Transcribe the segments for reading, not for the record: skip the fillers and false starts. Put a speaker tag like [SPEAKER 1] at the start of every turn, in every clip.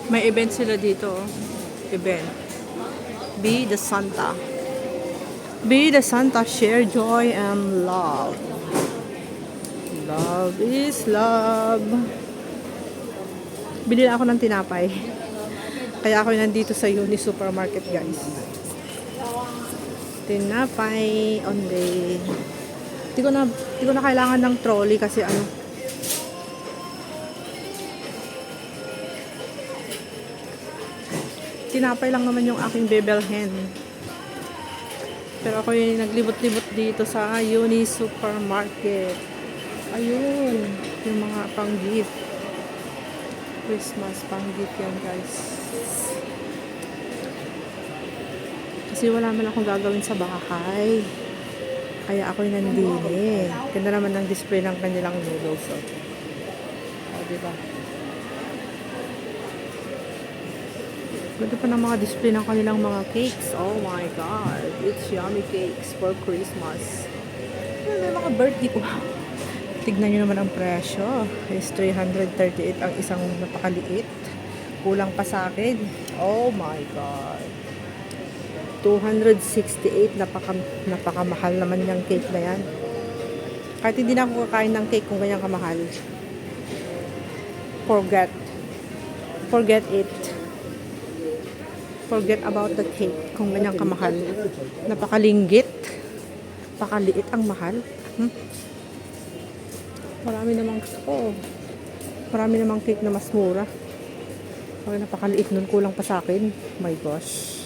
[SPEAKER 1] May event sila dito. Oh. Event. Be the Santa. Be the Santa. Share joy and love. Love is love. Bili ako ng tinapay. Kaya ako nandito sa Uni Supermarket, guys. Tinapay only. Hindi ko na kailangan ng trolley kasi ano. Tinapay lang naman yung aking bebelhen. Pero ako yung naglibot-libot dito sa Uni Supermarket. Ayun, yung mga pang-gift. Christmas pang-gift yan, guys. Kasi wala man akong gagawin sa bahay. Kaya ako'y nandini. Ganda naman ng display ng kanilang noodles. O, diba? Ganda pa ng mga display ng kanilang mga cakes. Oh my God. It's yummy cakes for Christmas. May mga birthday ko. Tignan nyo naman ang presyo. Is 338 ang isang napakaliit. Kulang pa sa akin. Oh my God. 268. Napakamahal naman yung cake na yan. Kahit hindi na ako kakain ng cake kung ganyan kamahal. Forget it. Forget about the cake kung ganyan kamahal. Napakalinggit. Pakaliit ang mahal. Marami namang cake na mas mura. Okay, napakaliit nun. Kulang pa sa akin. My gosh.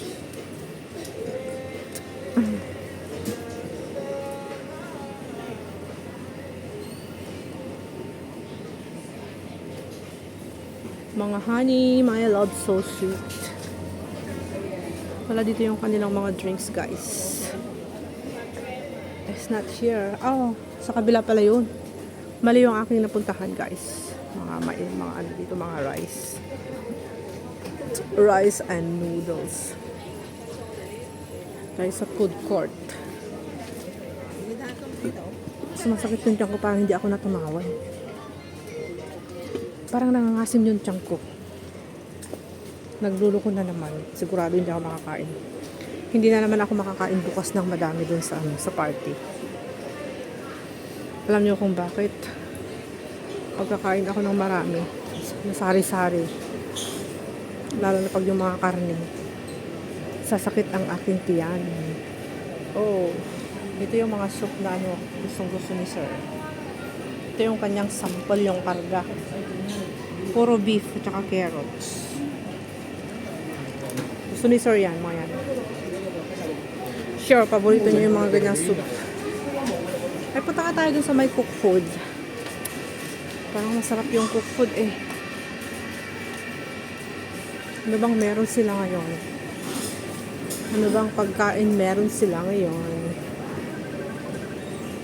[SPEAKER 1] Mga honey, my love, so sweet. Wala dito yung kanilang mga drinks, guys. It's not here. Oh, sa kabila pala yun. Mali yung aking napuntahan, guys. Mga ano dito, mga rice. Rice and noodles. Guys, sa food court. Sumasakit yung tiyan ko, parang hindi ako natumawan. Parang nangangasim yung tiyan ko. Naglulo ko na naman. Sigurado hindi ako makakain. Hindi na naman ako makakain bukas ng madami dun sa party. Alam niyo kung bakit? Pagkakain ako ng marami, nasari-sari. Lalo na pag yung mga karne. Sasakit ang aking tiyan. Oh, ito yung mga soup na ano, gustong-gusto ni sir. Ito yung kanyang sample, yung karga. Puro beef at saka carrots. Gusto ni sir yan, mga yan. Sure, paborito niyo yung mga ganyang soup. Ay, punta ka tayo dun sa may cook food. Parang masarap yung cook food eh. Ano bang meron sila ngayon? Ano bang pagkain meron sila ngayon?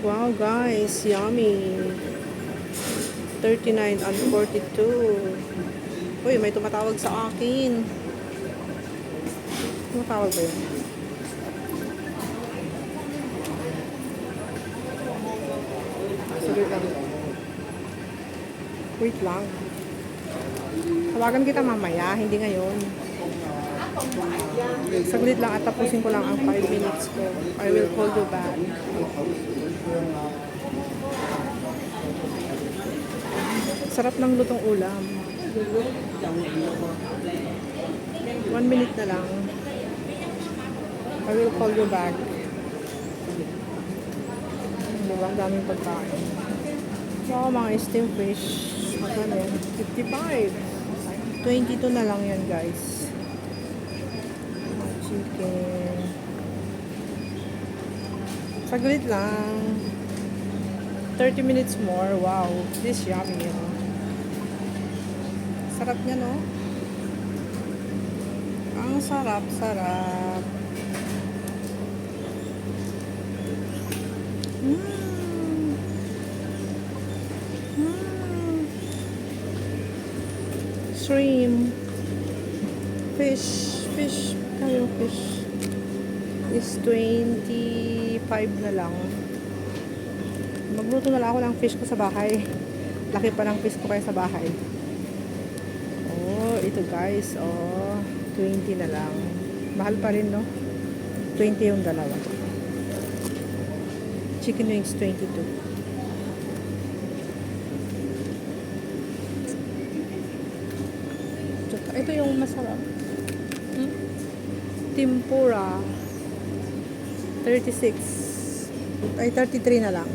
[SPEAKER 1] Wow guys, yummy. 39 and 42. Uy, may tumatawag sa akin. Tumatawag ba yun? Sige lang. Wait lang. Tawagan kita mamaya, hindi ngayon. Saglit lang at tapusin ko lang ang 5 minutes ko. I will call you back. Sarap ng lutong ulam. 1 minute na lang. I will call you back. Diba? Ang daming pagkain. Wow, mga steamed fish. Ano yan? 55. 22 na lang yan, guys. Mga chicken. Saglit lang. 30 minutes more. Wow. This yummy, you know. Sarap niya, no? Ang sarap. Shrimp. Fish is 25 na lang. Magluto na lang ako ng fish ko sa bahay. Laki pa ng fish ko kaya sa bahay. Oh, ito dito guys. Oh, 20 na lang. Mahal pa rin, no? 20 yung dalawa. Chicken wings, 22. Tsaka, ito yung masarap. Tempura. 36. Ay, 33 na lang.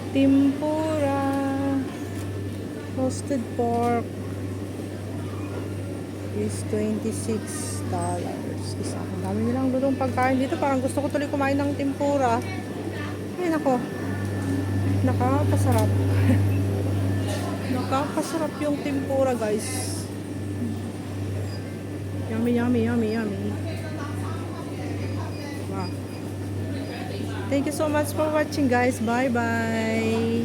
[SPEAKER 1] Tempura. Roasted pork is $26. Isa. Ang dami nilang lutong pagkain dito. Parang gusto ko tuloy kumain ng tempura. Ay, nako. Nakakasarap. Nakakasarap yung tempura, guys. Yummy, yummy, yummy, yummy. Wow. Thank you so much for watching, guys. Bye-bye.